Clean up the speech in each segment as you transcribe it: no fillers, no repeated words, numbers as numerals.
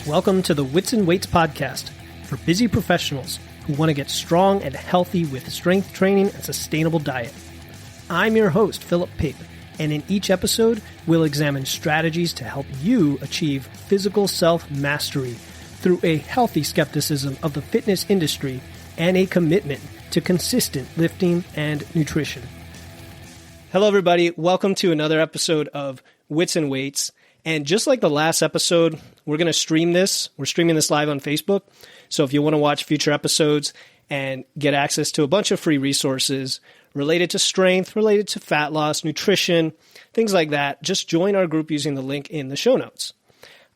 Welcome to the Wits and Weights podcast for busy professionals who want to get strong and healthy with strength training and sustainable diet. I'm your host, Philip Pape, and in each episode, we'll examine strategies to help you achieve physical self-mastery through a healthy skepticism of the fitness industry and a commitment to consistent lifting and nutrition. Hello, everybody. Welcome to another episode of Wits and Weights. And just like the last episode, we're going to stream this. We're streaming this live on Facebook. So if you want to watch future episodes and get access to a bunch of free resources related to strength, related to fat loss, nutrition, things like that, just join our group using the link in the show notes.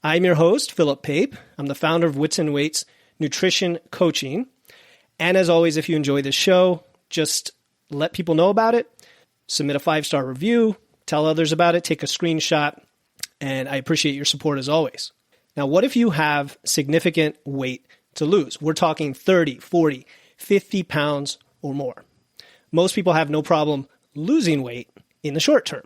I'm your host, Philip Pape. I'm the founder of Wits and Weights Nutrition Coaching. And as always, if you enjoy this show, just let people know about it, submit a 5-star review, tell others about it, take a screenshot, and I appreciate your support as always. Now, what if you have significant weight to lose? We're talking 30, 40, 50 pounds or more. Most people have no problem losing weight in the short term.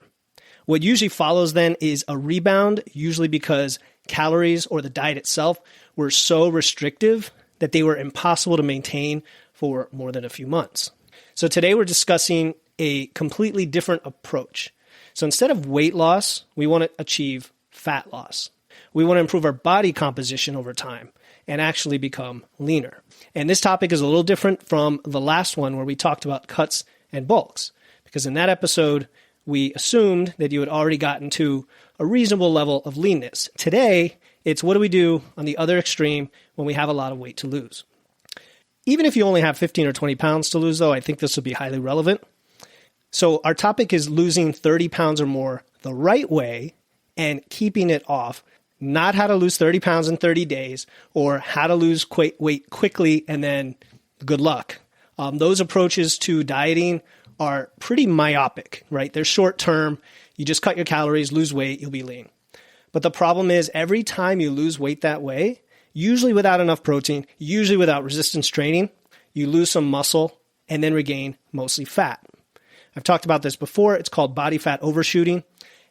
What usually follows then is a rebound, usually because calories or the diet itself were so restrictive that they were impossible to maintain for more than a few months. So today we're discussing a completely different approach. So instead of weight loss, we want to achieve fat loss. We want to improve our body composition over time and actually become leaner. And this topic is a little different from the last one where we talked about cuts and bulks, because in that episode, we assumed that you had already gotten to a reasonable level of leanness. Today, it's what do we do on the other extreme when we have a lot of weight to lose. Even if you only have 15 or 20 pounds to lose, though, I think this will be highly relevant. So our topic is losing 30 pounds or more the right way and keeping it off, not how to lose 30 pounds in 30 days or how to lose weight quickly and then good luck. Those approaches to dieting are pretty myopic, right? They're short term. You just cut your calories, lose weight, you'll be lean. But the problem is every time you lose weight that way, usually without enough protein, usually without resistance training, you lose some muscle and then regain mostly fat. I've talked about this before. It's called bodyfat overshooting.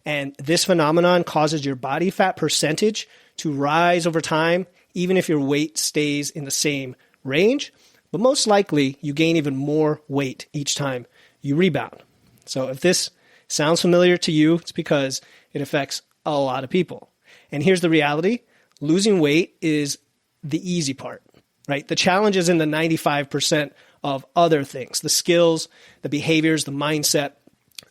And this phenomenon causes your body fat percentage to rise over time, even if your weight stays in the same range. But most likely, you gain even more weight each time you rebound. So if this sounds familiar to you, it's because it affects a lot of people. And here's the reality. Losing weight is the easy part, right? The challenge is in the 95% of other things, the skills, the behaviors, the mindset,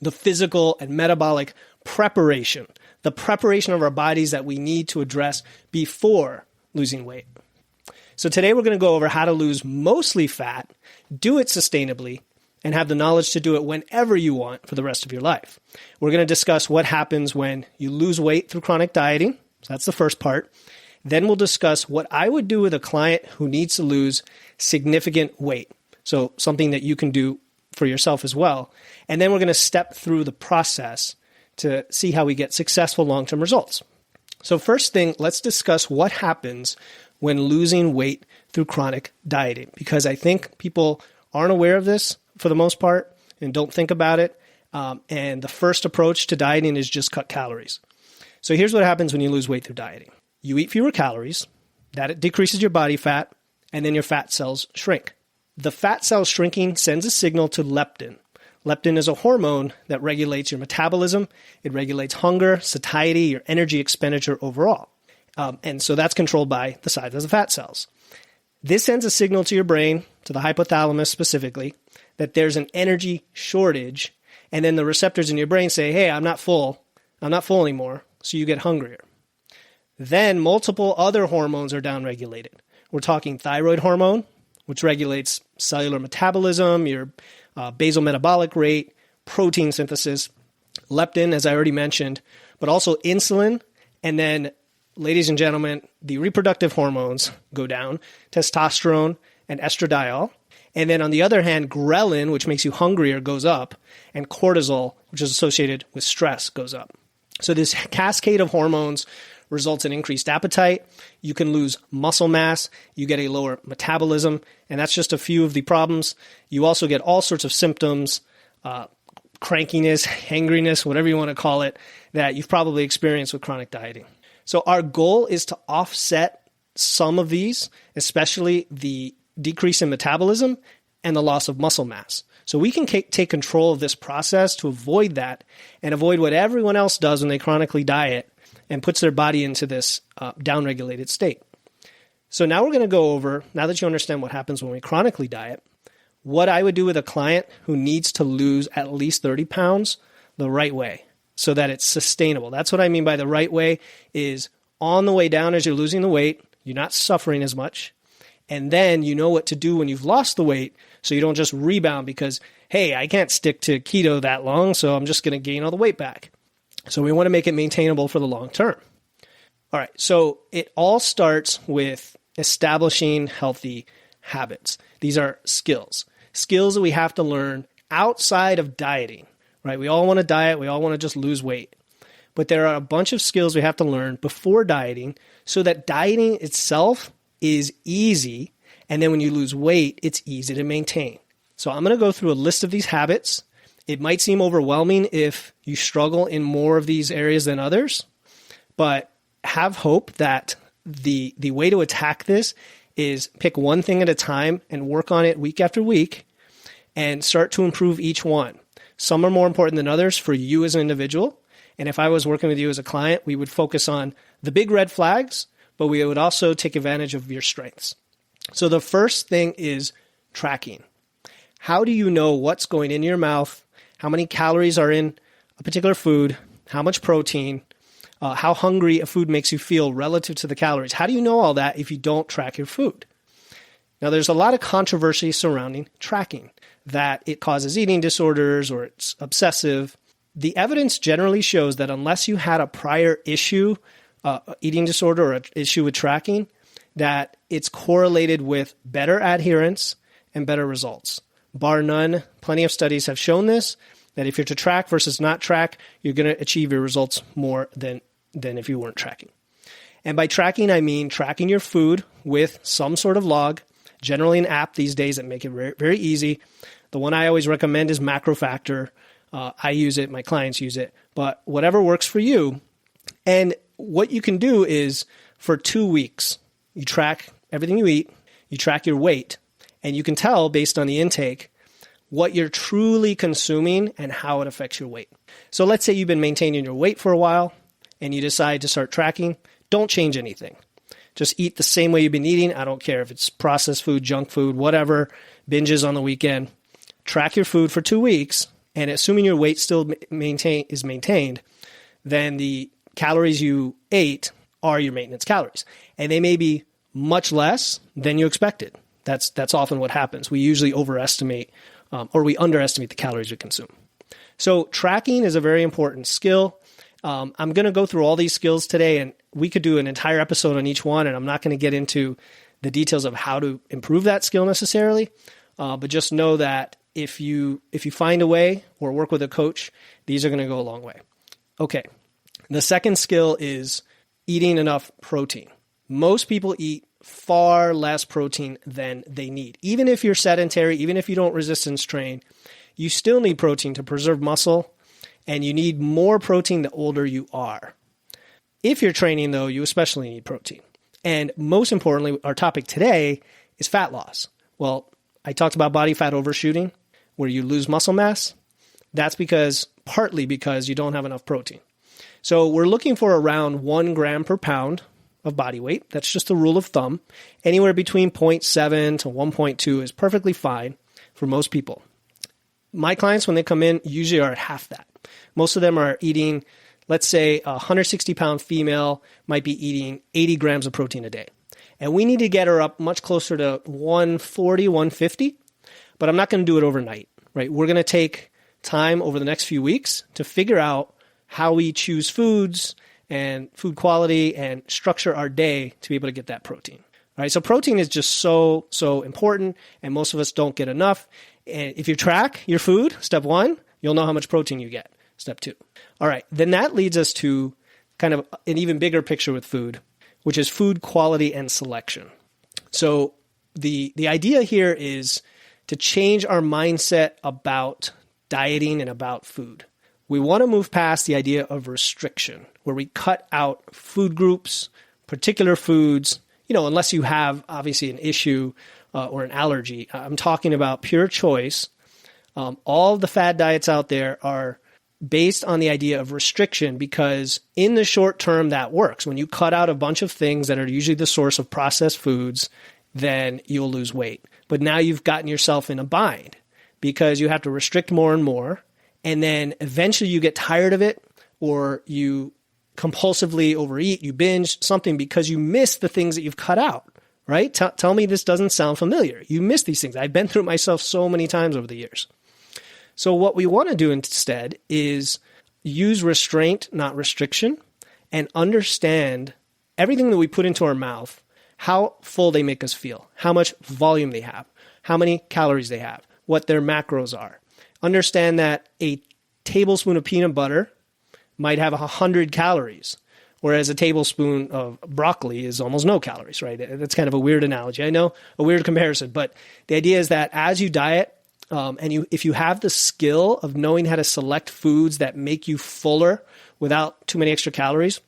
the physical and metabolic preparation, the preparation of our bodies that we need to address before losing weight. So today we're going to go over how to lose mostly fat, do it sustainably, and have the knowledge to do it whenever you want for the rest of your life. We're going to discuss what happens when you lose weight through chronic dieting. So that's the first part. Then we'll discuss what I would do with a client who needs to lose significant weight. So something that you can do for yourself as well. And then we're going to step through the process to see how we get successful long-term results. So first thing, let's discuss what happens when losing weight through chronic dieting, because I think people aren't aware of this for the most part and don't think about it. And the first approach to dieting is just cut calories. So here's what happens when you lose weight through dieting. You eat fewer calories, that decreases your body fat, and then your fat cells shrink. The fat cell shrinking sends a signal to leptin. Leptin is a hormone that regulates your metabolism. It regulates hunger, satiety, your energy expenditure overall. And so that's controlled by the size of the fat cells. This sends a signal to your brain, to the hypothalamus specifically, that there's an energy shortage. And then the receptors in your brain say, hey, I'm not full anymore. So you get hungrier. Then multiple other hormones are downregulated. We're talking thyroid hormone, which regulates cellular metabolism, your basal metabolic rate, protein synthesis, leptin, as I already mentioned, but also insulin. And then, ladies and gentlemen, the reproductive hormones go down, testosterone and estradiol. And then on the other hand, ghrelin, which makes you hungrier, goes up, and cortisol, which is associated with stress, goes up. So this cascade of hormones results in increased appetite. You can lose muscle mass. You get a lower metabolism. And that's just a few of the problems. You also get all sorts of symptoms, crankiness, hangriness, whatever you want to call it, that you've probably experienced with chronic dieting. So our goal is to offset some of these, especially the decrease in metabolism and the loss of muscle mass. So we can take control of this process to avoid that and avoid what everyone else does when they chronically diet and puts their body into this downregulated state. So now we're going to go over, now that you understand what happens when we chronically diet, what I would do with a client who needs to lose at least 30 pounds the right way so that it's sustainable. That's what I mean by the right way is on the way down as you're losing the weight, you're not suffering as much. And then you know what to do when you've lost the weight so you don't just rebound because, hey, I can't stick to keto that long, so I'm just going to gain all the weight back. So we want to make it maintainable for the long term. All right, so it all starts with establishing healthy habits. These are skills that we have to learn outside of dieting, right? We all want to diet. We all want to just lose weight. But there are a bunch of skills we have to learn before dieting so that dieting itself is easy. And then when you lose weight, it's easy to maintain. So I'm going to go through a list of these habits. It might seem overwhelming if you struggle in more of these areas than others, but have hope that the way to attack this is pick one thing at a time and work on it week after week and start to improve each one. Some are more important than others for you as an individual. And if I was working with you as a client, we would focus on the big red flags, but we would also take advantage of your strengths. So the first thing is tracking. How do you know what's going in your mouth, how many calories are in a particular food, how much protein, how hungry a food makes you feel relative to the calories? How do you know all that if you don't track your food? Now, there's a lot of controversy surrounding tracking, that it causes eating disorders or it's obsessive. The evidence generally shows that unless you had a prior issue, eating disorder or an issue with tracking, that it's correlated with better adherence and better results. Bar none, plenty of studies have shown this, that if you're to track versus not track, you're going to achieve your results more than if you weren't tracking. And by tracking, I mean tracking your food with some sort of log, generally an app these days that make it very, very easy. The one I always recommend is MacroFactor. I use it, my clients use it, but whatever works for you. And what you can do is for 2 weeks, you track everything you eat, you track your weight, and you can tell based on the intake what you're truly consuming and how it affects your weight. So let's say you've been maintaining your weight for a while and you decide to start tracking. Don't change anything. Just eat the same way you've been eating. I don't care if it's processed food, junk food, whatever, binges on the weekend. Track your food for 2 weeks, and assuming your weight still is maintained, then the calories you ate are your maintenance calories. And they may be much less than you expected. That's often what happens. We usually overestimate or we underestimate the calories we consume. So tracking is a very important skill. I'm going to go through all these skills today, and we could do an entire episode on each one, and I'm not going to get into the details of how to improve that skill necessarily, but just know that if you find a way or work with a coach, these are going to go a long way. Okay, the second skill is eating enough protein. Most people eat far less protein than they need. Even if you're sedentary, even if you don't resistance train, you still need protein to preserve muscle, and you need more protein the older you are. If you're training, though, you especially need protein. And most importantly, our topic today is fat loss. Well, I talked about body fat overshooting, where you lose muscle mass. That's partly because you don't have enough protein. So we're looking for around 1 gram per pound of body weight. That's just a rule of thumb. Anywhere between 0.7 to 1.2 is perfectly fine for most people. My clients, when they come in, usually are at half that. Most of them are eating, let's say, a 160-pound female might be eating 80 grams of protein a day. And we need to get her up much closer to 140, 150, but I'm not going to do it overnight, right? We're going to take time over the next few weeks to figure out how we choose foods and food quality and structure our day to be able to get that protein. All right, so protein is just so important, and most of us don't get enough. And if you track your food, step 1, you'll know how much protein you get. Step 2. All right, then that leads us to kind of an even bigger picture with food, which is food quality and selection. So the idea here is to change our mindset about dieting and about food. We want to move past the idea of restriction, where we cut out food groups, particular foods, unless you have obviously an issue or an allergy. I'm talking about pure choice. All the fad diets out there are based on the idea of restriction because in the short term that works. When you cut out a bunch of things that are usually the source of processed foods, then you'll lose weight. But now you've gotten yourself in a bind because you have to restrict more and more. And then eventually you get tired of it or you compulsively overeat, you binge something because you miss the things that you've cut out, right? Tell me this doesn't sound familiar. You miss these things. I've been through it myself so many times over the years. So what we want to do instead is use restraint, not restriction, and understand everything that we put into our mouth, how full they make us feel, how much volume they have, how many calories they have, what their macros are. Understand that a tablespoon of peanut butter might have 100 calories, whereas a tablespoon of broccoli is almost no calories, right? That's kind of a weird analogy. I know, a weird comparison, but the idea is that as you diet, if you have the skill of knowing how to select foods that make you fuller without too many extra calories,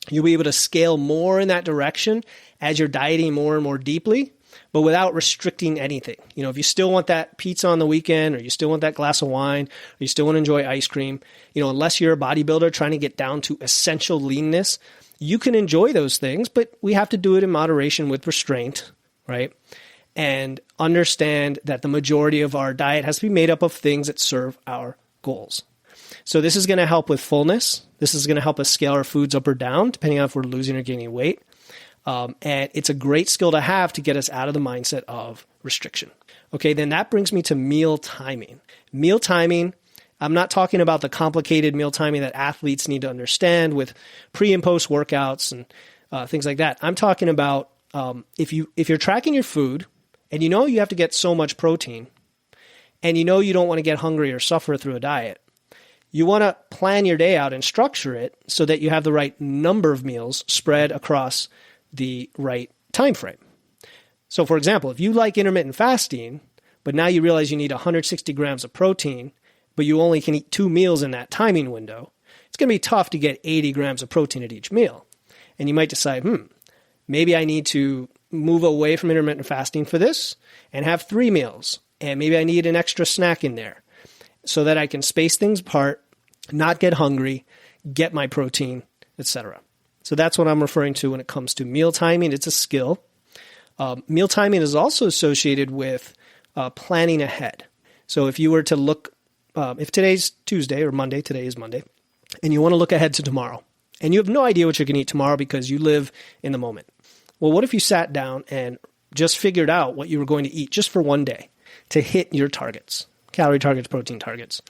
you'll be able to scale more in that direction as you're dieting more and more deeply, but without restricting anything. If you still want that pizza on the weekend, or you still want that glass of wine, or you still want to enjoy ice cream, unless you're a bodybuilder trying to get down to essential leanness, you can enjoy those things, but we have to do it in moderation with restraint, right? And understand that the majority of our diet has to be made up of things that serve our goals. So this is going to help with fullness. This is going to help us scale our foods up or down, depending on if we're losing or gaining weight. And it's a great skill to have to get us out of the mindset of restriction. Okay, then that brings me to meal timing. Meal timing, I'm not talking about the complicated meal timing that athletes need to understand with pre and post workouts and things like that. I'm talking about if you're tracking your food and you have to get so much protein and you don't want to get hungry or suffer through a diet, you want to plan your day out and structure it so that you have the right number of meals spread across the right time frame. So for example, if you like intermittent fasting, but now you realize you need 160 grams of protein, but you only can eat 2 meals in that timing window, it's going to be tough to get 80 grams of protein at each meal. And you might decide, maybe I need to move away from intermittent fasting for this and have 3 meals. And maybe I need an extra snack in there so that I can space things apart, not get hungry, get my protein, etc. So that's what I'm referring to when it comes to meal timing. It's a skill. Meal timing is also associated with planning ahead. So if you were to look, if today's Tuesday or Monday, today is Monday, and you want to look ahead to tomorrow, and you have no idea what you're going to eat tomorrow because you live in the moment. Well, what if you sat down and just figured out what you were going to eat just for one day to hit your targets, calorie targets, protein targets?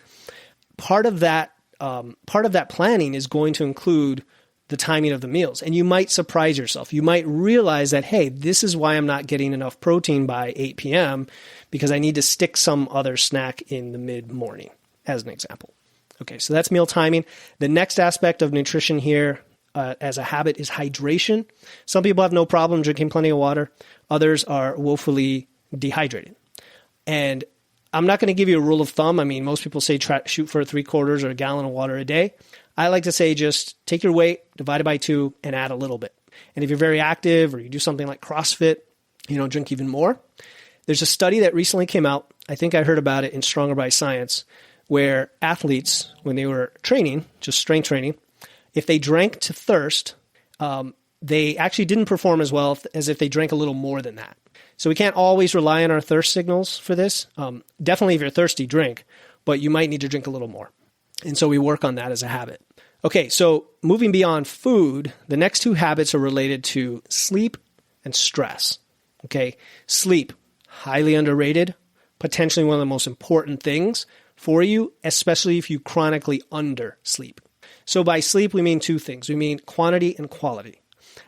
Part of that planning is going to include the timing of the meals. And you might surprise yourself. You might realize that, hey, this is why I'm not getting enough protein by 8 p.m. because I need to stick some other snack in the mid-morning, as an example. Okay, so that's meal timing. The next aspect of nutrition here as a habit is hydration. Some people have no problem drinking plenty of water. Others are woefully dehydrated. And I'm not going to give you a rule of thumb. I mean, most people say shoot for 3/4 or a gallon of water a day. I like to say just take your weight, divide it by 2, and add a little bit. And if you're very active or you do something like CrossFit, drink even more. There's a study that recently came out. I think I heard about it in Stronger by Science, where athletes, when they were training, just strength training, if they drank to thirst, they actually didn't perform as well as if they drank a little more than that. So we can't always rely on our thirst signals for this. Definitely if you're thirsty, drink, but you might need to drink a little more. And so we work on that as a habit. Okay, so moving beyond food, the next 2 habits are related to sleep and stress. Okay, sleep, highly underrated, potentially one of the most important things for you, especially if you chronically undersleep. So by sleep, we mean 2 things. We mean quantity and quality.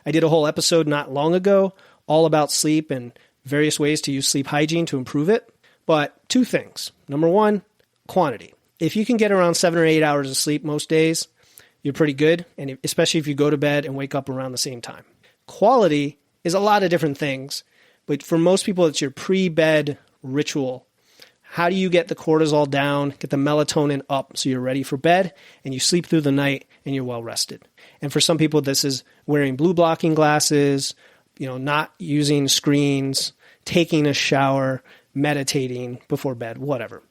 I did a whole episode not long ago all about sleep and various ways to use sleep hygiene to improve it. But 2 things. Number 1, quantity. If you can get around 7 or 8 hours of sleep most days, you're pretty good, and especially if you go to bed and wake up around the same time. Quality is a lot of different things, but for most people, it's your pre-bed ritual. How do you get the cortisol down, get the melatonin up so you're ready for bed, and you sleep through the night and you're well rested? And for some people, this is wearing blue blocking glasses, not using screens, taking a shower, meditating before bed, whatever.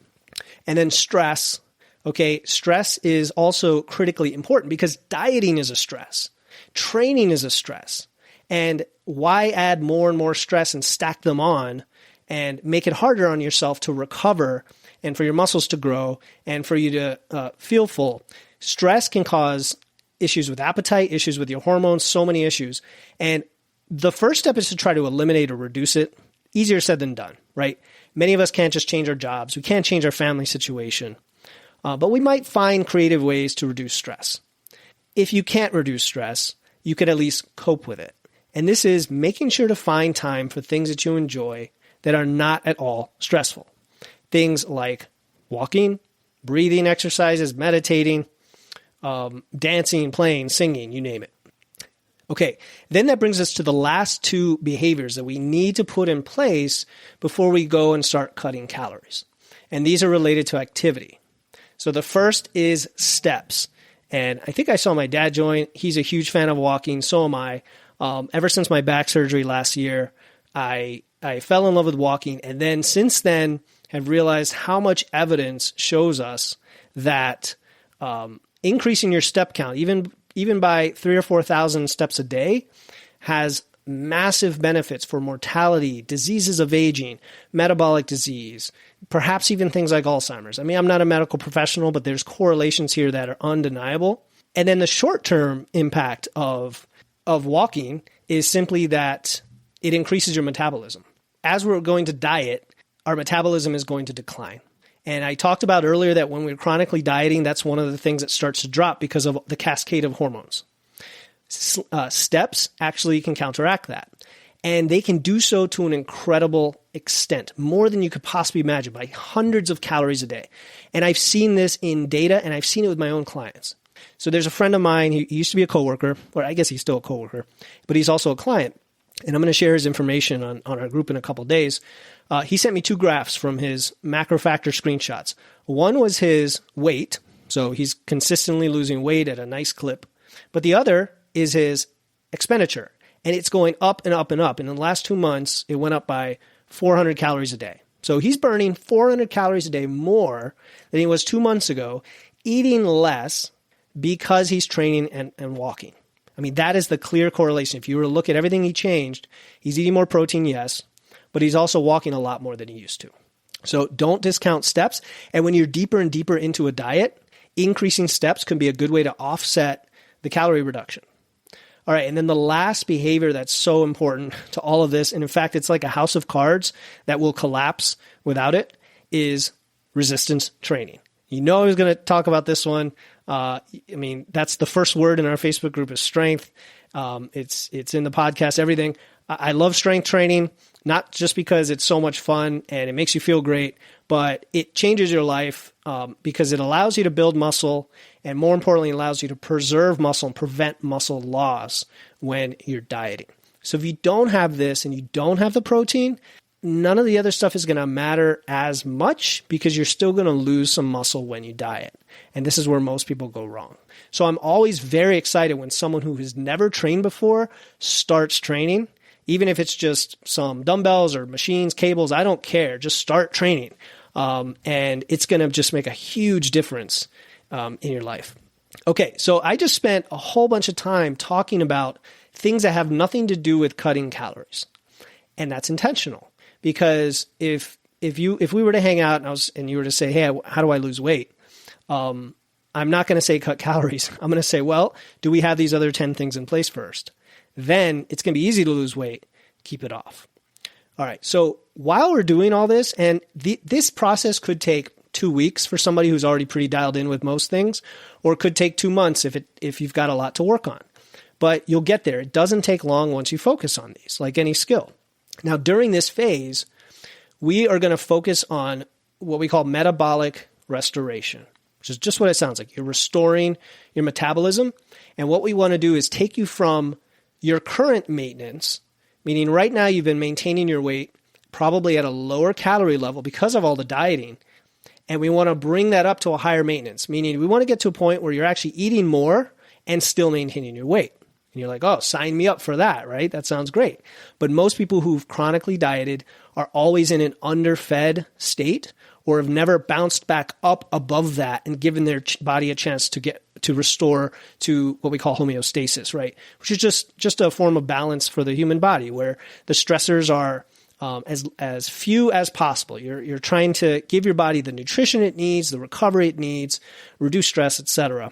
And then stress. Okay, stress is also critically important because dieting is a stress. Training is a stress. And why add more and more stress and stack them on and make it harder on yourself to recover and for your muscles to grow and for you to feel full? Stress can cause issues with appetite, issues with your hormones, so many issues. And the first step is to try to eliminate or reduce it. Easier said than done, right? Many of us can't just change our jobs. We can't change our family situation. But we might find creative ways to reduce stress. If you can't reduce stress, you could at least cope with it. And this is making sure to find time for things that you enjoy that are not at all stressful. Things like walking, breathing exercises, meditating, dancing, playing, singing, you name it. Okay, then that brings us to the last two behaviors that we need to put in place before we go and start cutting calories. And these are related to activity. So the first is steps. And I think I saw my dad join. He's a huge fan of walking. So am I. Ever since my back surgery last year, I fell in love with walking. And then since then have realized how much evidence shows us that increasing your step count, even by 3,000 or 4,000 steps a day, has massive benefits for mortality, diseases of aging, metabolic disease, perhaps even things like Alzheimer's. I mean, I'm not a medical professional, but there's correlations here that are undeniable. And then the short-term impact of walking is simply that it increases your metabolism. As we're going to diet, our metabolism is going to decline. And I talked about earlier that when we're chronically dieting, that's one of the things that starts to drop because of the cascade of hormones. Steps actually can counteract that. And they can do so to an incredible extent, more than you could possibly imagine, by hundreds of calories a day. And I've seen this in data, and I've seen it with my own clients. So there's a friend of mine, he used to be a coworker, or I guess he's still a coworker, but he's also a client. And I'm going to share his information on our group in a couple of days. He sent me two graphs from his macro factor screenshots. One was his weight, so he's consistently losing weight at a nice clip. But the other is his expenditure, and it's going up and up and up. And in the last 2 months, it went up by 400 calories a day. So he's burning 400 calories a day more than he was 2 months ago, eating less because he's training and walking. I mean, that is the clear correlation. If you were to look at everything he changed, he's eating more protein, yes, but he's also walking a lot more than he used to. So don't discount steps. And when you're deeper and deeper into a diet, increasing steps can be a good way to offset the calorie reduction. All right, and then the last behavior that's so important to all of this, and in fact, it's like a house of cards that will collapse without it, is resistance training. You know I was going to talk about this one. I mean, that's the first word in our Facebook group is strength. It's in the podcast, everything. I love strength training, not just because it's so much fun and it makes you feel great, but it changes your life because it allows you to build muscle and more importantly, allows you to preserve muscle and prevent muscle loss when you're dieting. So if you don't have this and you don't have the protein, none of the other stuff is going to matter as much because you're still going to lose some muscle when you diet. And this is where most people go wrong. So I'm always very excited when someone who has never trained before starts training, even if it's just some dumbbells or machines, cables, I don't care. Just start training. And it's going to just make a huge difference in your life. Okay, so I just spent a whole bunch of time talking about things that have nothing to do with cutting calories. And that's intentional. Because if we were to hang out and you were to say, hey, how do I lose weight? I'm not going to say cut calories. I'm going to say, well, do we have these other 10 things in place first? Then it's going to be easy to lose weight. Keep it off. All right. So while we're doing all this, and this process could take 2 weeks for somebody who's already pretty dialed in with most things, or it could take 2 months if you've got a lot to work on. But you'll get there. It doesn't take long once you focus on these, like any skill. Now, during this phase, we are going to focus on what we call metabolic restoration, which is just what it sounds like. You're restoring your metabolism. And what we want to do is take you from your current maintenance, meaning right now you've been maintaining your weight probably at a lower calorie level because of all the dieting. And we want to bring that up to a higher maintenance, meaning we want to get to a point where you're actually eating more and still maintaining your weight. And you're like, oh, sign me up for that, right? That sounds great. But most people who've chronically dieted are always in an underfed state or have never bounced back up above that and given their body a chance to restore to what we call homeostasis, right? Which is just a form of balance for the human body where the stressors are as few as possible. You're trying to give your body the nutrition it needs, the recovery it needs, reduce stress, etc.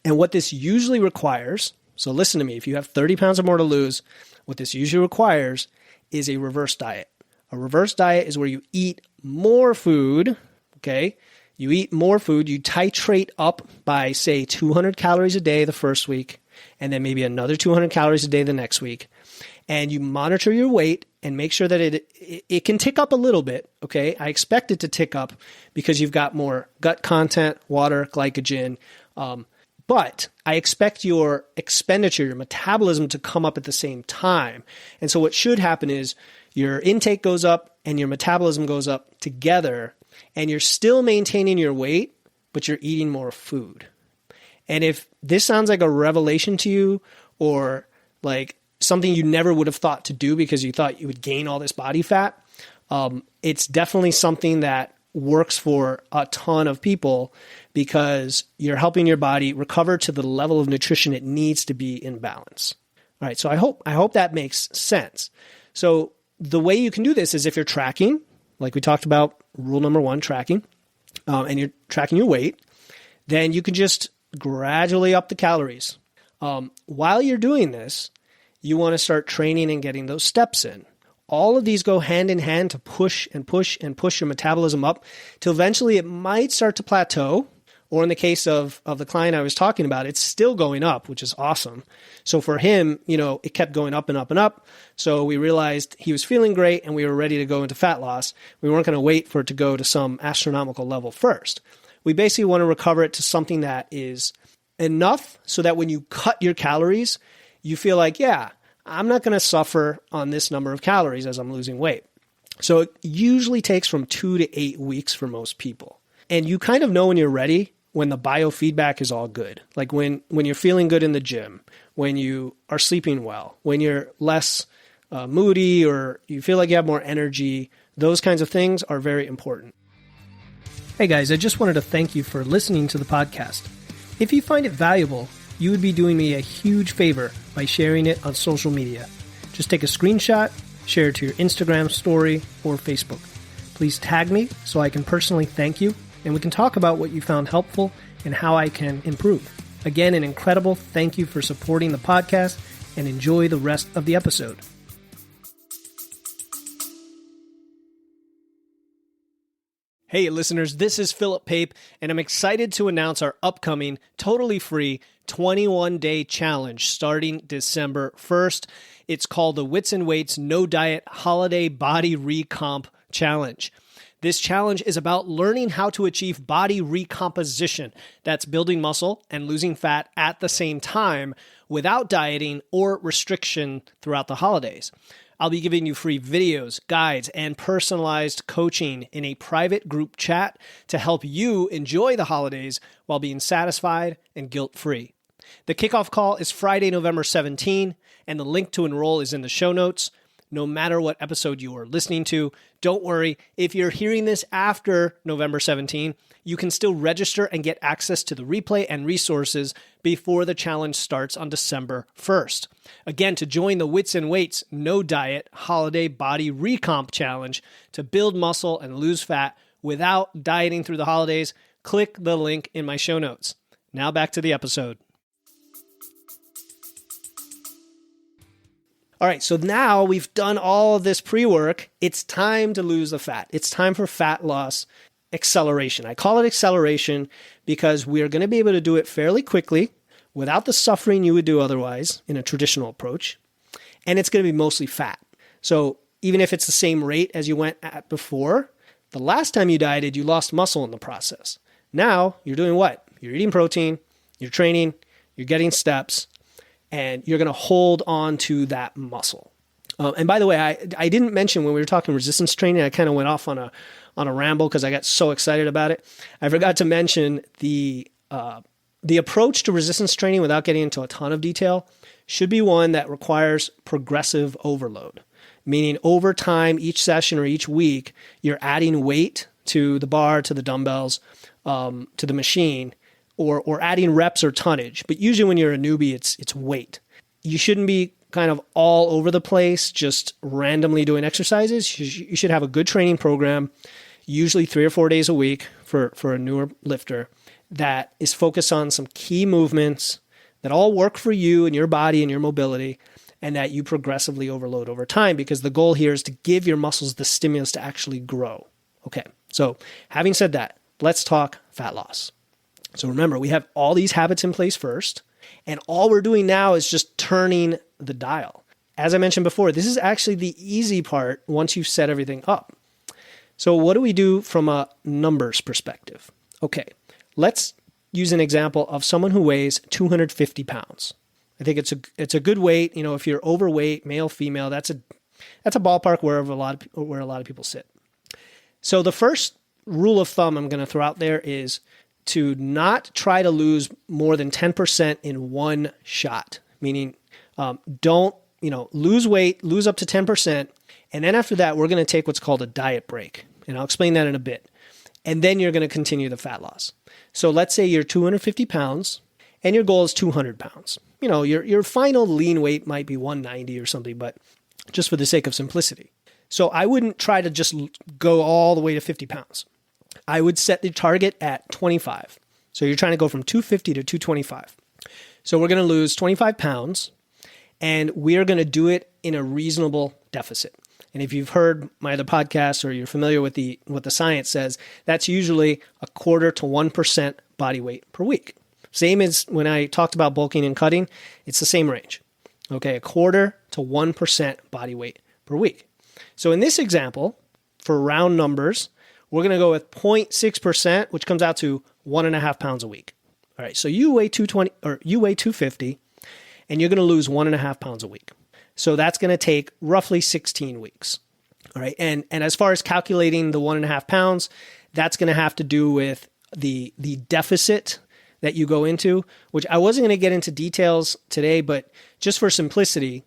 And what this usually requires, so listen to me, if you have 30 pounds or more to lose, what this usually requires is a reverse diet. A reverse diet is where you eat more food, okay? You eat more food, you titrate up by, say, 200 calories a day the first week, and then maybe another 200 calories a day the next week. And you monitor your weight and make sure that it can tick up a little bit, okay? I expect it to tick up because you've got more gut content, water, glycogen, but I expect your expenditure, your metabolism to come up at the same time. And so what should happen is your intake goes up and your metabolism goes up together, and you're still maintaining your weight, but you're eating more food. And if this sounds like a revelation to you or like something you never would have thought to do because you thought you would gain all this body fat, it's definitely something that works for a ton of people because you're helping your body recover to the level of nutrition it needs to be in balance. All right, so I hope that makes sense. So the way you can do this is if you're tracking, like we talked about, rule number 1, tracking, and you're tracking your weight, then you can just gradually up the calories. While you're doing this, you want to start training and getting those steps in. All of these go hand in hand to push and push and push your metabolism up till eventually it might start to plateau. Or in the case of the client I was talking about, it's still going up, which is awesome. So for him, it kept going up and up and up. So we realized he was feeling great and we were ready to go into fat loss. We weren't going to wait for it to go to some astronomical level first. We basically want to recover it to something that is enough so that when you cut your calories, you feel like, yeah, I'm not going to suffer on this number of calories as I'm losing weight. So it usually takes from 2 to 8 weeks for most people. And you kind of know when you're ready when the biofeedback is all good. Like when you're feeling good in the gym, when you are sleeping well, when you're less moody or you feel like you have more energy, those kinds of things are very important. Hey guys, I just wanted to thank you for listening to the podcast. If you find it valuable, you would be doing me a huge favor by sharing it on social media. Just take a screenshot, share it to your Instagram story or Facebook. Please tag me so I can personally thank you, and we can talk about what you found helpful and how I can improve. Again, an incredible thank you for supporting the podcast, and enjoy the rest of the episode. Hey listeners, this is Philip Pape, and I'm excited to announce our upcoming, totally free 21-day challenge starting December 1st. It's called the Wits and Weights No Diet Holiday Body Recomp Challenge. This challenge is about learning how to achieve body recomposition. That's building muscle and losing fat at the same time without dieting or restriction throughout the holidays. I'll be giving you free videos, guides, and personalized coaching in a private group chat to help you enjoy the holidays while being satisfied and guilt-free. The kickoff call is Friday, November 17, and the link to enroll is in the show notes. No matter what episode you are listening to, don't worry. If you're hearing this after November 17, you can still register and get access to the replay and resources before the challenge starts on December 1st. Again, to join the Wits and Weights No Diet Holiday Body Recomp Challenge to build muscle and lose fat without dieting through the holidays, click the link in my show notes. Now back to the episode. All right, so now we've done all of this pre-work. It's time to lose the fat. It's time for fat loss acceleration. I call it acceleration because we are going to be able to do it fairly quickly without the suffering you would do otherwise in a traditional approach. And it's going to be mostly fat. So even if it's the same rate as you went at before, the last time you dieted, you lost muscle in the process. Now you're doing what? You're eating protein, you're training, you're getting steps, and you're going to hold on to that muscle. And by the way, I didn't mention when we were talking resistance training, I kind of went off on a ramble because I got so excited about it. I forgot to mention the The approach to resistance training, without getting into a ton of detail, should be one that requires progressive overload, meaning over time, each session or each week, you're adding weight to the bar, to the dumbbells, to the machine, or adding reps or tonnage. But usually when you're a newbie, it's weight. You shouldn't be kind of all over the place, just randomly doing exercises. You should have a good training program, usually 3 or 4 days a week for a newer lifter, that is focused on some key movements that all work for you and your body and your mobility, and that you progressively overload over time, because the goal here is to give your muscles the stimulus to actually grow. Okay, so having said that, let's talk fat loss. So remember, we have all these habits in place first, and all we're doing now is just turning the dial. As I mentioned before, this is actually the easy part once you've set everything up. So what do we do from a numbers perspective? Okay, let's use an example of someone who weighs 250 pounds. I think it's a good weight. You know, if you're overweight, male, female, that's a ballpark where a lot of people sit. So the first rule of thumb I'm going to throw out there is to not try to lose more than 10% in one shot. Meaning, don't lose weight, lose up to 10%, and then after that, we're going to take what's called a diet break, and I'll explain that in a bit. And then you're going to continue the fat loss. So let's say you're 250 pounds and your goal is 200 pounds. You know, your final lean weight might be 190 or something, but just for the sake of simplicity. So I wouldn't try to just go all the way to 50 pounds. I would set the target at 25. So you're trying to go from 250 to 225. So we're going to lose 25 pounds, and we're going to do it in a reasonable deficit. And if you've heard my other podcasts or you're familiar with what the science says, that's usually 0.25% to 1% body weight per week. Same as when I talked about bulking and cutting, it's the same range. Okay, 0.25% to 1% body weight per week. So in this example, for round numbers, we're going to go with 0.6%, which comes out to 1.5 pounds a week. All right, so you weigh 250, and you're going to lose 1.5 pounds a week. So that's going to take roughly 16 weeks. All right, and as far as calculating the 1.5 pounds, that's going to have to do with the deficit that you go into, which I wasn't going to get into details today, but just for simplicity,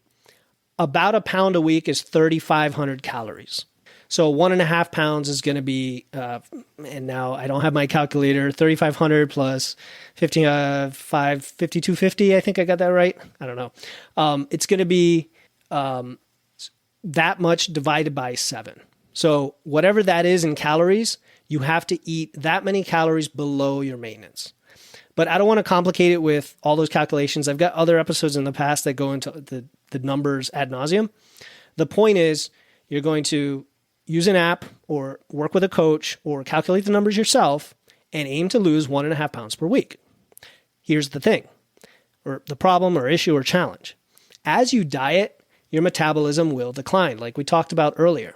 about a pound a week is 3,500 calories. So 1.5 pounds is going to be, and now I don't have my calculator, 3,500 plus 5,250. I think I got that right. I don't know. It's going to be that much divided by 7. So whatever that is in calories, you have to eat that many calories below your maintenance. But I don't want to complicate it with all those calculations. I've got other episodes in the past that go into the numbers ad nauseum. The point is, you're going to use an app or work with a coach or calculate the numbers yourself and aim to lose 1.5 pounds per week. Here's the thing, or the problem or issue or challenge. As you diet, your metabolism will decline, like we talked about earlier.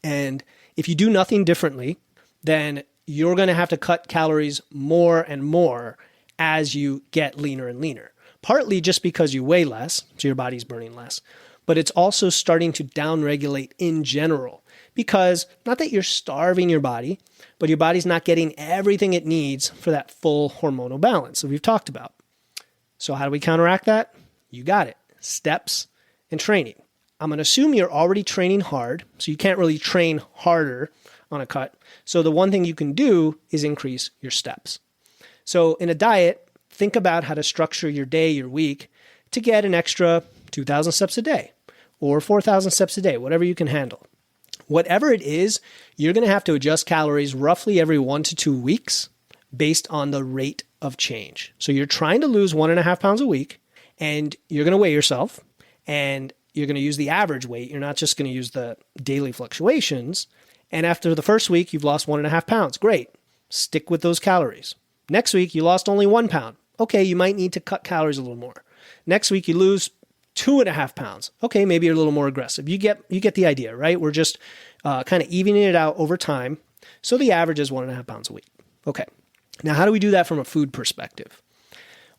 And if you do nothing differently, then you're going to have to cut calories more and more as you get leaner and leaner. Partly just because you weigh less, so your body's burning less, but it's also starting to downregulate in general, because not that you're starving your body, but your body's not getting everything it needs for that full hormonal balance that we've talked about. So how do we counteract that? You got it. Steps and training. I'm going to assume you're already training hard, so you can't really train harder on a cut. So the one thing you can do is increase your steps. So in a diet, think about how to structure your day, your week, to get an extra 2,000 steps a day or 4,000 steps a day, whatever you can handle. Whatever it is, you're going to have to adjust calories roughly every 1 to 2 weeks based on the rate of change. So you're trying to lose 1.5 pounds a week, and you're going to weigh yourself, and you're going to use the average weight. You're not just going to use the daily fluctuations. And after the first week, you've lost 1.5 pounds. Great. Stick with those calories. Next week, you lost only 1 pound. Okay, you might need to cut calories a little more. Next week, you lose 2.5 pounds. Okay, maybe you're a little more aggressive. You get the idea, right? We're just kind of evening it out over time. So the average is 1.5 pounds a week. Okay. Now, how do we do that from a food perspective?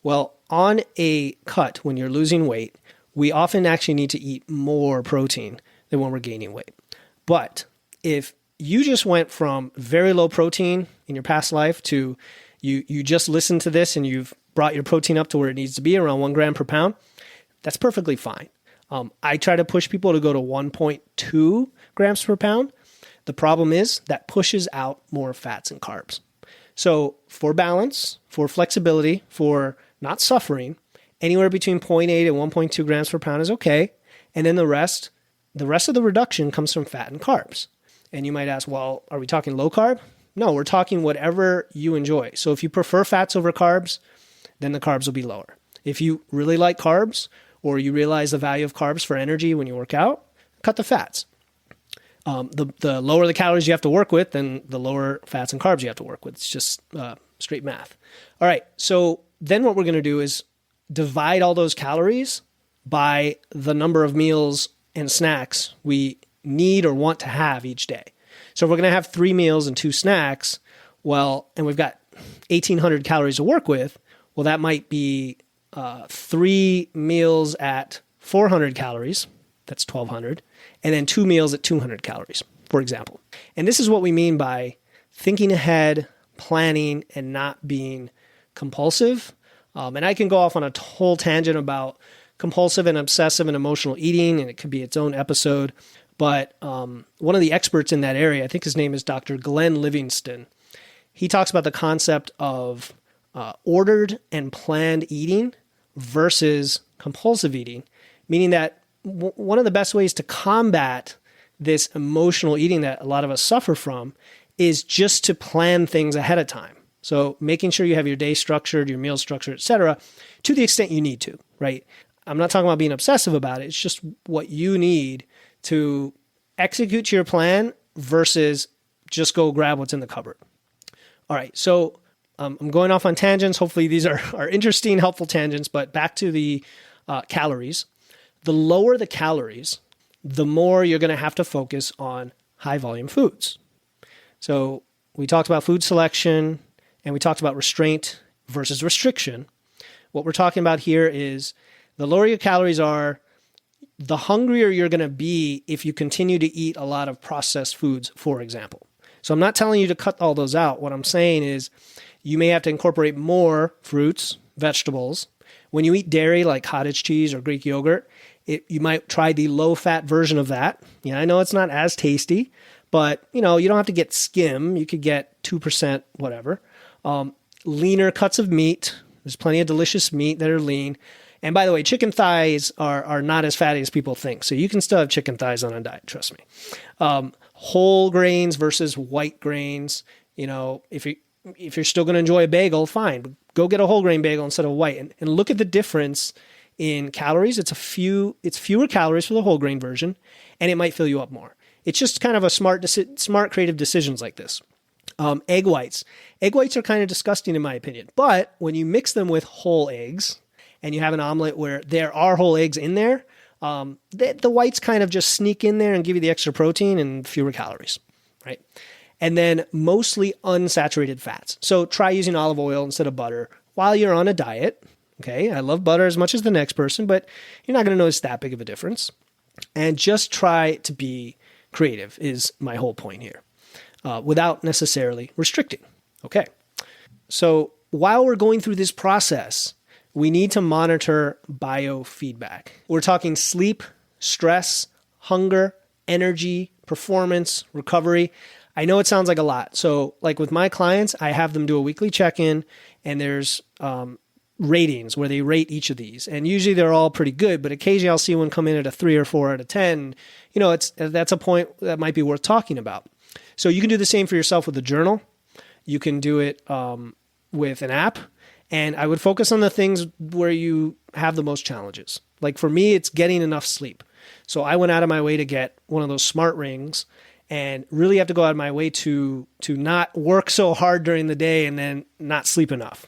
Well, on a cut, when you're losing weight, we often actually need to eat more protein than when we're gaining weight. But if you just went from very low protein in your past life to You just listened to this and you've brought your protein up to where it needs to be, around 1 gram per pound. That's perfectly fine. I try to push people to go to 1.2 grams per pound. The problem is that pushes out more fats and carbs. So for balance, for flexibility, for not suffering, anywhere between 0.8 and 1.2 grams per pound is okay. And then the rest of the reduction comes from fat and carbs. And you might ask, well, are we talking low carb? No, we're talking whatever you enjoy. So if you prefer fats over carbs, then the carbs will be lower. If you really like carbs, or you realize the value of carbs for energy when you work out, cut the fats. The lower the calories you have to work with, then the lower fats and carbs you have to work with. It's just straight math. All right, so then what we're going to do is divide all those calories by the number of meals and snacks we need or want to have each day. So if we're going to have 3 meals and 2 snacks, well, and we've got 1,800 calories to work with, well, that might be 3 meals at 400 calories, that's 1,200, and then 2 meals at 200 calories, for example. And this is what we mean by thinking ahead, planning, and not being compulsive. And I can go off on a whole tangent about compulsive and obsessive and emotional eating, and it could be its own episode. But one of the experts in that area, I think his name is Dr. Glenn Livingston, he talks about the concept of ordered and planned eating versus compulsive eating, meaning that one of the best ways to combat this emotional eating that a lot of us suffer from is just to plan things ahead of time. So making sure you have your day structured, your meals structured, etc., to the extent you need to, right? I'm not talking about being obsessive about it. It's just what you need to execute your plan versus just go grab what's in the cupboard. All right, so I'm going off on tangents. Hopefully these are interesting, helpful tangents, but back to the calories. The lower the calories, the more you're going to have to focus on high volume foods. So we talked about food selection and we talked about restraint versus restriction. What we're talking about here is the lower your calories are, the hungrier you're going to be if you continue to eat a lot of processed foods, for example. So I'm not telling you to cut all those out. What I'm saying is you may have to incorporate more fruits, vegetables. When you eat dairy like cottage cheese or Greek yogurt, you might try the low-fat version of that. I know it's not as tasty, but you don't have to get skim. You could get 2%, whatever. Leaner cuts of meat. There's plenty of delicious meat that are lean. And by the way, chicken thighs are not as fatty as people think. So you can still have chicken thighs on a diet, trust me. Whole grains versus white grains. If you're still going to enjoy a bagel, fine. But go get a whole grain bagel instead of white. And look at the difference in calories. It's fewer calories for the whole grain version, and it might fill you up more. It's just kind of a smart, creative decisions like this. Egg whites. Egg whites are kind of disgusting in my opinion. But when you mix them with whole eggs, and you have an omelet where there are whole eggs in there, the whites kind of just sneak in there and give you the extra protein and fewer calories, right? And then mostly unsaturated fats. So try using olive oil instead of butter while you're on a diet. Okay, I love butter as much as the next person, but you're not going to notice that big of a difference. And just try to be creative is my whole point here, without necessarily restricting. Okay, so while we're going through this process, we need to monitor biofeedback. We're talking sleep, stress, hunger, energy, performance, recovery. I know it sounds like a lot. So like with my clients, I have them do a weekly check-in, and there's ratings where they rate each of these. And usually they're all pretty good, but occasionally I'll see one come in at a 3 or 4 out of 10. That's a point that might be worth talking about. So you can do the same for yourself with a journal. You can do it with an app. And I would focus on the things where you have the most challenges. Like for me, it's getting enough sleep. So I went out of my way to get one of those smart rings, and really have to go out of my way to not work so hard during the day and then not sleep enough.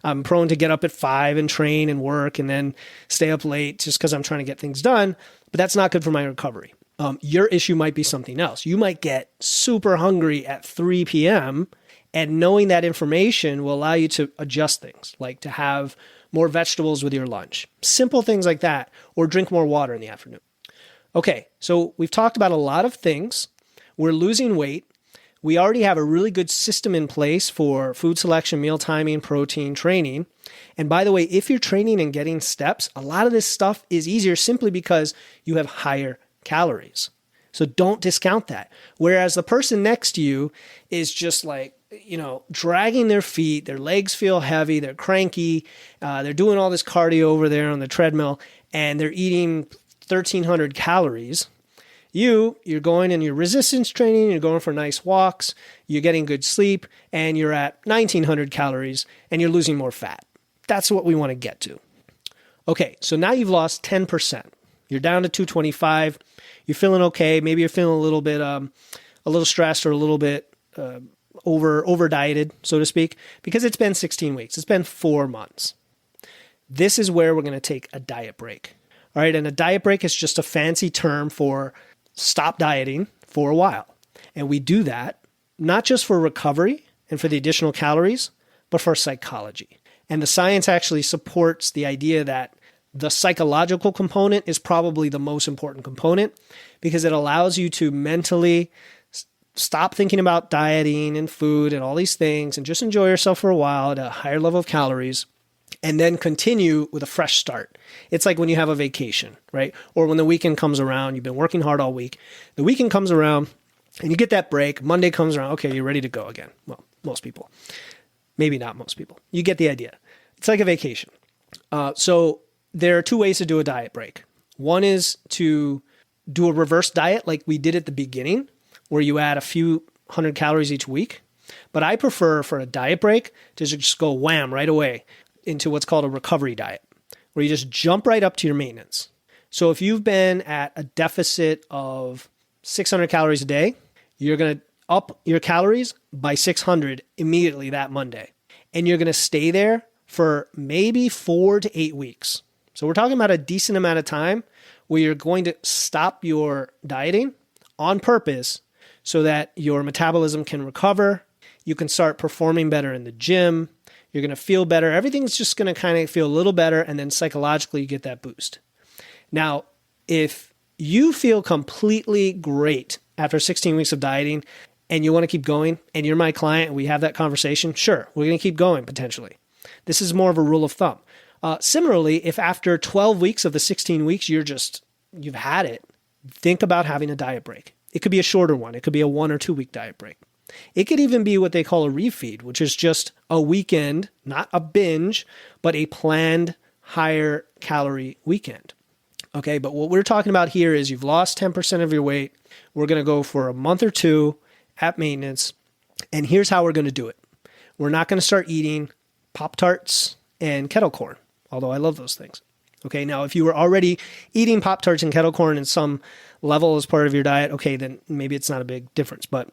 I'm prone to get up at 5 and train and work and then stay up late just because I'm trying to get things done. But that's not good for my recovery. Your issue might be something else. You might get super hungry at 3 p.m., and knowing that information will allow you to adjust things, like to have more vegetables with your lunch. Simple things like that, or drink more water in the afternoon. Okay, so we've talked about a lot of things. We're losing weight. We already have a really good system in place for food selection, meal timing, protein, training. And by the way, if you're training and getting steps, a lot of this stuff is easier simply because you have higher calories. So don't discount that. Whereas the person next to you is just like, dragging their feet, their legs feel heavy, they're cranky, they're doing all this cardio over there on the treadmill, and they're eating 1,300 calories. You're going in your resistance training, you're going for nice walks, you're getting good sleep, and you're at 1,900 calories, and you're losing more fat. That's what we want to get to. Okay, so now you've lost 10%. You're down to 225. You're feeling okay. Maybe you're feeling a little bit, a little stressed or a little bit over dieted, so to speak, because it's been 16 weeks. It's been 4 months. This is where we're going to take a diet break. All right, and a diet break is just a fancy term for stop dieting for a while. And we do that not just for recovery and for the additional calories, but for psychology. And the science actually supports the idea that the psychological component is probably the most important component because it allows you to mentally stop thinking about dieting and food and all these things and just enjoy yourself for a while at a higher level of calories and then continue with a fresh start. It's like when you have a vacation, right? Or when the weekend comes around, you've been working hard all week. The weekend comes around and you get that break. Monday comes around. Okay, you're ready to go again. Well, most people. Maybe not most people. You get the idea. It's like a vacation. So there are two ways to do a diet break. One is to do a reverse diet like we did at the beginning, where you add a few hundred calories each week. But I prefer for a diet break to just go wham right away into what's called a recovery diet, where you just jump right up to your maintenance. So if you've been at a deficit of 600 calories a day, you're going to up your calories by 600 immediately that Monday. And you're going to stay there for maybe 4 to 8 weeks. So we're talking about a decent amount of time where you're going to stop your dieting on purpose so that your metabolism can recover. You can start performing better in the gym. You're going to feel better. Everything's just going to kind of feel a little better. And then psychologically, you get that boost. Now, if you feel completely great after 16 weeks of dieting and you want to keep going and you're my client and we have that conversation, sure, we're going to keep going potentially. This is more of a rule of thumb. Similarly, if after 12 weeks of the 16 weeks, you've had it, think about having a diet break. It could be a shorter one. It could be a 1 or 2 week diet break. It could even be what they call a refeed, which is just a weekend, not a binge, but a planned higher calorie weekend. Okay, but what we're talking about here is you've lost 10% of your weight. We're going to go for a month or two at maintenance. And here's how we're going to do it. We're not going to start eating Pop-Tarts and kettle corn, although I love those things. Okay, now if you were already eating Pop-Tarts and kettle corn in some level as part of your diet, okay, then maybe it's not a big difference, but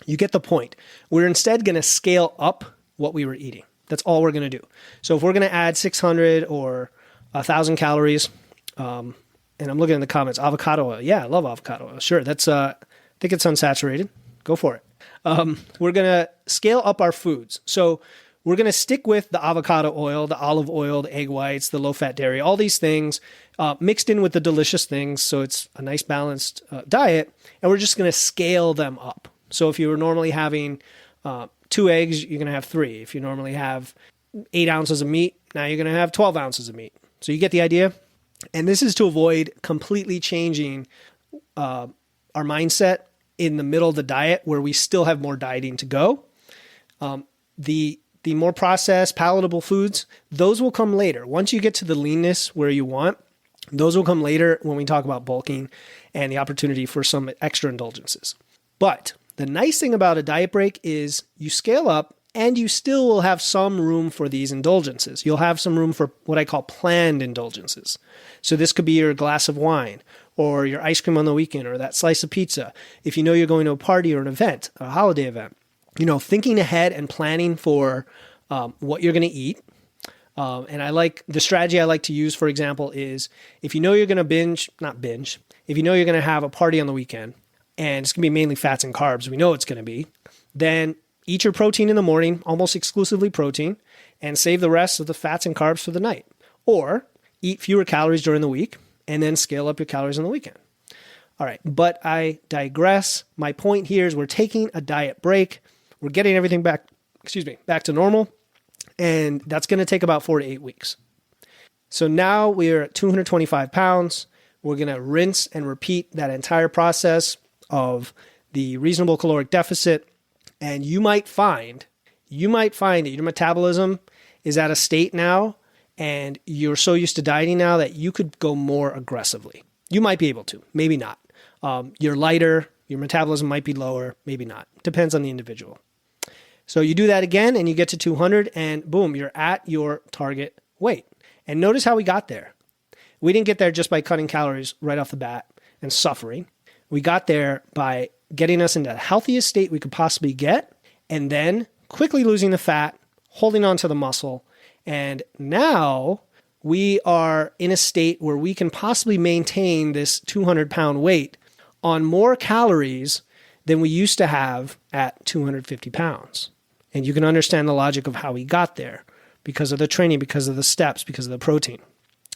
you get the point. We're instead going to scale up what we were eating. That's all we're going to do. So if we're going to add 600 or 1,000 calories, and I'm looking in the comments, avocado oil. Yeah, I love avocado oil. Sure, that's I think it's unsaturated. Go for it. We're going to scale up our foods. So we're going to stick with the avocado oil, the olive oil, the egg whites, the low-fat dairy, all these things mixed in with the delicious things. So it's a nice balanced diet. And we're just going to scale them up. So if you were normally having 2 eggs, you're going to have 3. If you normally have 8 ounces of meat, now you're going to have 12 ounces of meat. So you get the idea? And this is to avoid completely changing our mindset in the middle of the diet where we still have more dieting to go. The more processed, palatable foods, those will come later. Once you get to the leanness where you want, those will come later when we talk about bulking and the opportunity for some extra indulgences. But the nice thing about a diet break is you scale up and you still will have some room for these indulgences. You'll have some room for what I call planned indulgences. So this could be your glass of wine or your ice cream on the weekend or that slice of pizza. If you know you're going to a party or an event, a holiday event, thinking ahead and planning for what you're going to eat. And the strategy I like to use, for example, is if you know you're going to if you know you're going to have a party on the weekend and it's going to be mainly fats and carbs, we know it's going to be, then eat your protein in the morning, almost exclusively protein, and save the rest of the fats and carbs for the night. Or eat fewer calories during the week and then scale up your calories on the weekend. All right, but I digress. My point here is we're taking a diet break. We're getting everything back to normal, and that's going to take about 4 to 8 weeks. So now we're at 225 pounds. We're going to rinse and repeat that entire process of the reasonable caloric deficit, and you might find that your metabolism is at a state now, and you're so used to dieting now that you could go more aggressively. You might be able to, maybe not. You're lighter, your metabolism might be lower, maybe not. Depends on the individual. So you do that again and you get to 200 and boom, you're at your target weight. And notice how we got there. We didn't get there just by cutting calories right off the bat and suffering. We got there by getting us into the healthiest state we could possibly get and then quickly losing the fat, holding on to the muscle. And now we are in a state where we can possibly maintain this 200-pound weight on more calories than we used to have at 250 pounds. And you can understand the logic of how we got there because of the training, because of the steps, because of the protein.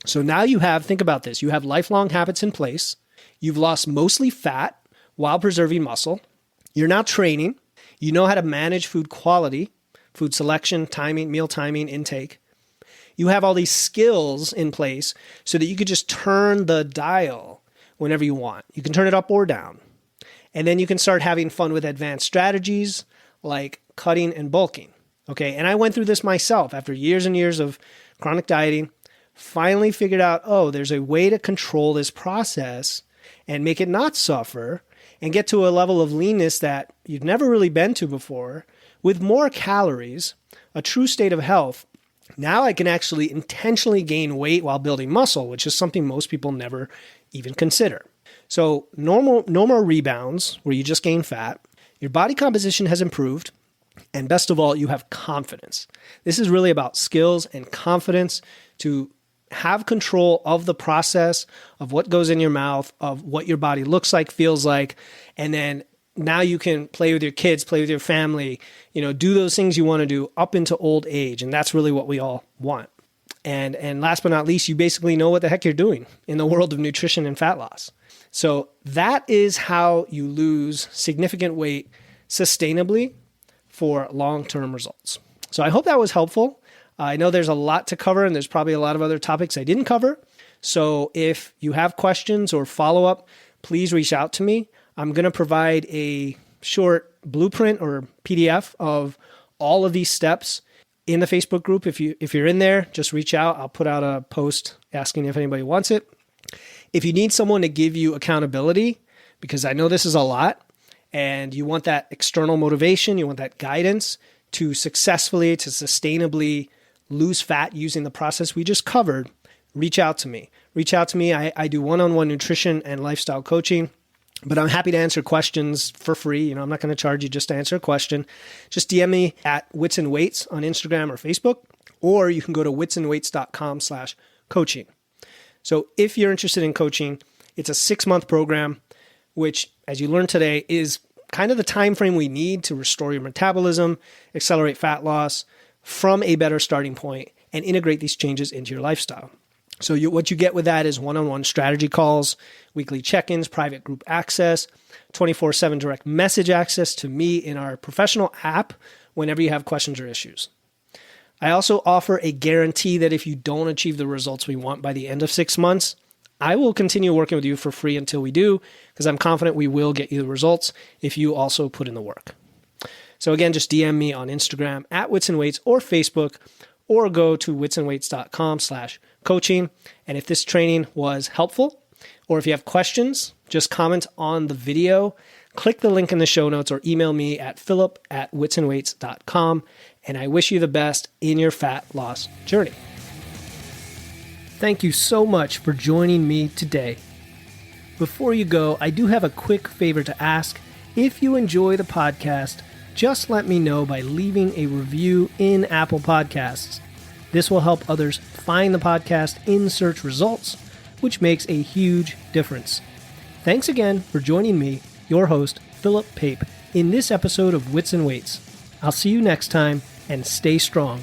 So now think about this, you have lifelong habits in place. You've lost mostly fat while preserving muscle. You're now training. You know how to manage food quality, food selection, timing, meal timing, intake. You have all these skills in place so that you could just turn the dial whenever you want. You can turn it up or down. And then you can start having fun with advanced strategies like cutting and bulking. Okay, and I went through this myself after years and years of chronic dieting, finally figured out, there's a way to control this process and make it not suffer and get to a level of leanness that you've never really been to before with more calories, a true state of health. Now I can actually intentionally gain weight while building muscle, which is something most people never even consider. So no more rebounds where you just gain fat. Your body composition has improved. And best of all, you have confidence. This is really about skills and confidence to have control of the process of what goes in your mouth, of what your body looks like, feels like, and then now you can play with your kids, play with your family, do those things you want to do up into old age. And that's really what we all want. And last but not least, you basically know what the heck you're doing in the world of nutrition and fat loss. So that is how you lose significant weight sustainably for long-term results. So I hope that was helpful. I know there's a lot to cover and there's probably a lot of other topics I didn't cover. So if you have questions or follow-up, please reach out to me. I'm going to provide a short blueprint or PDF of all of these steps in the Facebook group. If you're in there, just reach out. I'll put out a post asking if anybody wants it. If you need someone to give you accountability, because I know this is a lot, and you want that external motivation, you want that guidance to sustainably lose fat using the process we just covered, reach out to me. I do one-on-one nutrition and lifestyle coaching, but I'm happy to answer questions for free. I'm not going to charge you just to answer a question. Just DM me at Wits and Weights on Instagram or Facebook, or you can go to witsandweights.com/coaching. So if you're interested in coaching, it's a 6-month program, which, as you learned today, is kind of the time frame we need to restore your metabolism, accelerate fat loss from a better starting point, and integrate these changes into your lifestyle. So what you get with that is one-on-one strategy calls, weekly check-ins, private group access, 24/7 direct message access to me in our professional app whenever you have questions or issues. I also offer a guarantee that if you don't achieve the results we want by the end of 6 months, I will continue working with you for free until we do, because I'm confident we will get you the results if you also put in the work. So again, just DM me on Instagram at Wits and Weights or Facebook, or go to witsandweights.com/coaching. And if this training was helpful, or if you have questions, just comment on the video, click the link in the show notes, or email me at philip@witsandweights.com. And I wish you the best in your fat loss journey. Thank you so much for joining me today. Before you go, I do have a quick favor to ask. If you enjoy the podcast, just let me know by leaving a review in Apple Podcasts. This will help others find the podcast in search results, which makes a huge difference. Thanks again for joining me, your host, Philip Pape, in this episode of Wits and Weights. I'll see you next time, and stay strong.